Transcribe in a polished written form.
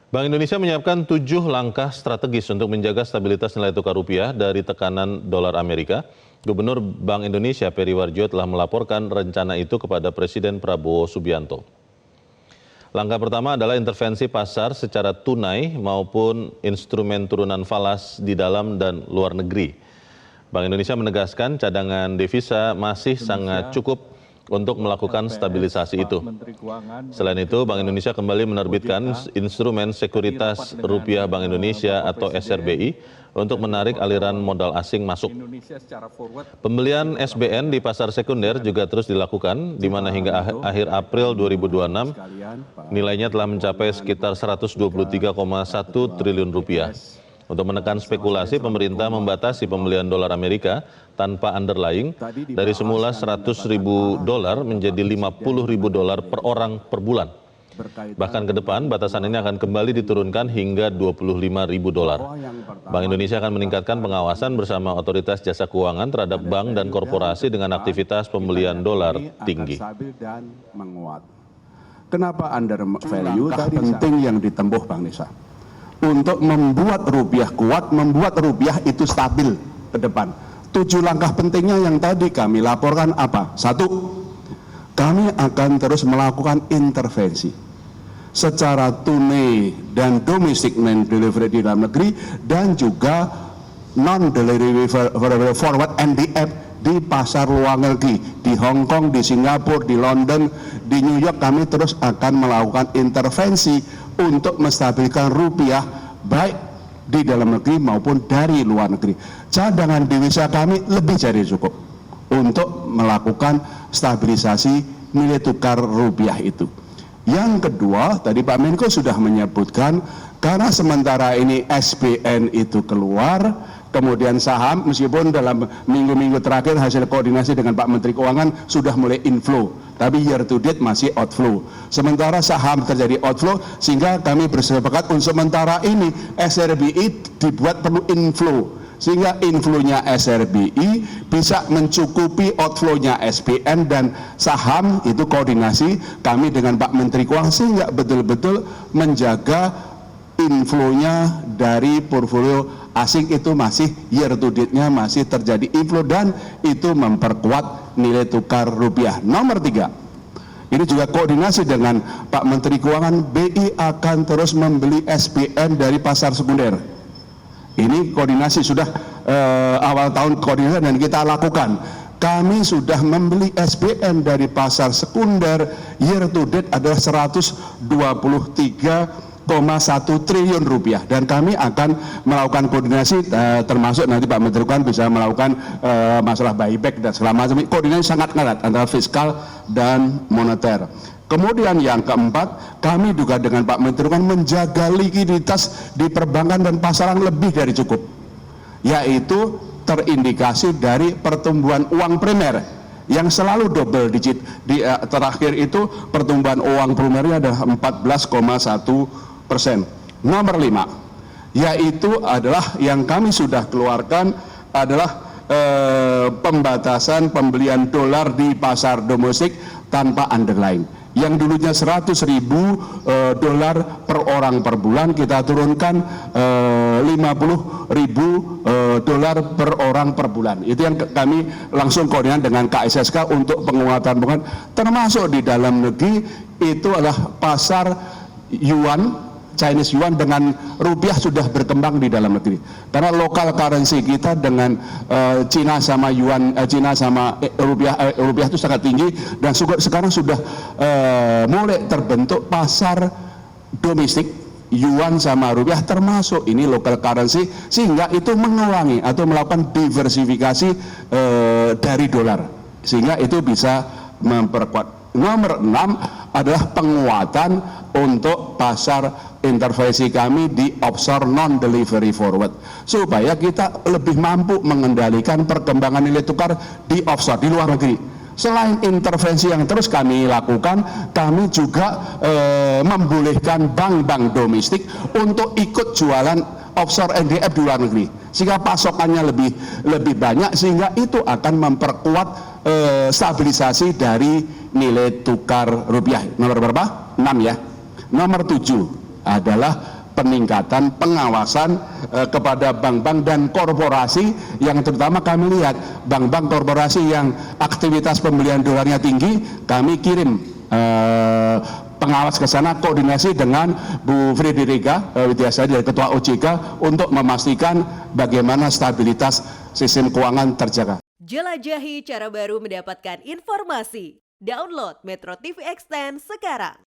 Bank Indonesia menyiapkan 7 langkah strategis untuk menjaga stabilitas nilai tukar rupiah dari tekanan dolar Amerika. Gubernur Bank Indonesia Peri Warjio telah melaporkan rencana itu kepada Presiden Prabowo Subianto. Langkah pertama adalah intervensi pasar secara tunai maupun instrumen turunan falas di dalam dan luar negeri. Bank Indonesia menegaskan cadangan devisa masih sangat cukup untuk melakukan stabilisasi itu. Selain itu, Bank Indonesia kembali menerbitkan instrumen sekuritas rupiah Bank Indonesia atau SRBI untuk menarik aliran modal asing masuk. Pembelian SBN di pasar sekunder juga terus dilakukan, di mana hingga akhir April 2026 nilainya telah mencapai sekitar 123,1 triliun rupiah. Untuk menekan spekulasi, pemerintah membatasi pembelian dolar Amerika tanpa underlying dari semula $100.000 menjadi $50.000 per orang per bulan. Bahkan ke depan, batasan ini akan kembali diturunkan hingga $25.000. Bank Indonesia akan meningkatkan pengawasan bersama otoritas jasa keuangan terhadap bank dan korporasi dengan aktivitas pembelian dolar tinggi. Kenapa under value penting yang ditempuh Bang Nisa? Untuk membuat rupiah kuat, membuat rupiah itu stabil ke depan. 7 langkah pentingnya yang tadi kami laporkan apa? 1, kami akan terus melakukan intervensi secara tunai dan domestic non-delivery di dalam negeri dan juga non-delivery forward NDF di pasar luar negeri, di Hong Kong, di Singapura, di London, di New York. Kami terus akan melakukan intervensi untuk menstabilkan rupiah baik di dalam negeri maupun dari luar negeri. Cadangan devisa kami lebih dari cukup untuk melakukan stabilisasi nilai tukar rupiah itu. Yang kedua, tadi Pak Menko sudah menyebutkan, karena sementara ini SBN itu keluar, kemudian saham meskipun dalam minggu-minggu terakhir hasil koordinasi dengan Pak Menteri Keuangan sudah mulai inflow, tapi year to date masih outflow. Sementara saham terjadi outflow, sehingga kami bersepakat untuk sementara ini SRBI dibuat perlu inflow, sehingga inflow-nya SRBI bisa mencukupi outflow-nya SBN dan saham. Itu koordinasi kami dengan Pak Menteri Keuangan sehingga betul-betul menjaga inflow-nya dari portfolio asing itu masih year to date-nya masih terjadi inflow dan itu memperkuat nilai tukar rupiah. Nomor 3, ini juga koordinasi dengan Pak Menteri Keuangan, BI akan terus membeli SBN dari pasar sekunder. Ini koordinasi sudah awal tahun koordinasi dan kita lakukan. Kami sudah membeli SBN dari pasar sekunder, year to date adalah 123,1 triliun rupiah, dan kami akan melakukan koordinasi termasuk nanti Pak Menteri Keuangan bisa melakukan masalah buyback dan segala macam. Koordinasi sangat erat antara fiskal dan moneter. Kemudian yang keempat, kami juga dengan Pak Menteri Keuangan menjaga likuiditas di perbankan dan pasaran lebih dari cukup, yaitu terindikasi dari pertumbuhan uang primer yang selalu double digit. Di terakhir itu pertumbuhan uang primernya adalah 14,1%. Nomor 5, yaitu adalah yang kami sudah keluarkan adalah pembatasan pembelian dolar di pasar domestik tanpa underlying. Yang dulunya $100.000 per orang per bulan, kita turunkan $50.000 per orang per bulan. Itu yang kami langsung koordinasi dengan KSSK untuk penguatan, termasuk di dalam negeri. Itu adalah pasar yuan, Chinese yuan dengan rupiah sudah berkembang di dalam negeri. Karena lokal currency kita dengan Cina sama yuan, Cina sama rupiah itu sangat tinggi, dan sekarang sudah mulai terbentuk pasar domestik yuan sama rupiah termasuk ini local currency, sehingga itu mengurangi atau melakukan diversifikasi dari dolar, sehingga itu bisa memperkuat. Nomor 6 adalah penguatan untuk pasar intervensi kami di offshore non-delivery forward, supaya kita lebih mampu mengendalikan perkembangan nilai tukar di offshore, di luar negeri. Selain intervensi yang terus kami lakukan, kami juga membolehkan bank-bank domestik untuk ikut jualan offshore NDF di luar negeri, sehingga pasokannya lebih banyak, sehingga itu akan memperkuat stabilisasi dari nilai tukar rupiah. Nomor berapa? 6 ya. Nomor 7 adalah peningkatan pengawasan kepada bank-bank dan korporasi yang terutama kami lihat bank-bank korporasi yang aktivitas pembelian dolarnya tinggi, kami kirim pengawas ke sana koordinasi dengan Bu Frederica Widyasari dari Ketua OJK untuk memastikan bagaimana stabilitas sistem keuangan terjaga. Jelajahi cara baru mendapatkan informasi. Download Metro TV Extend sekarang.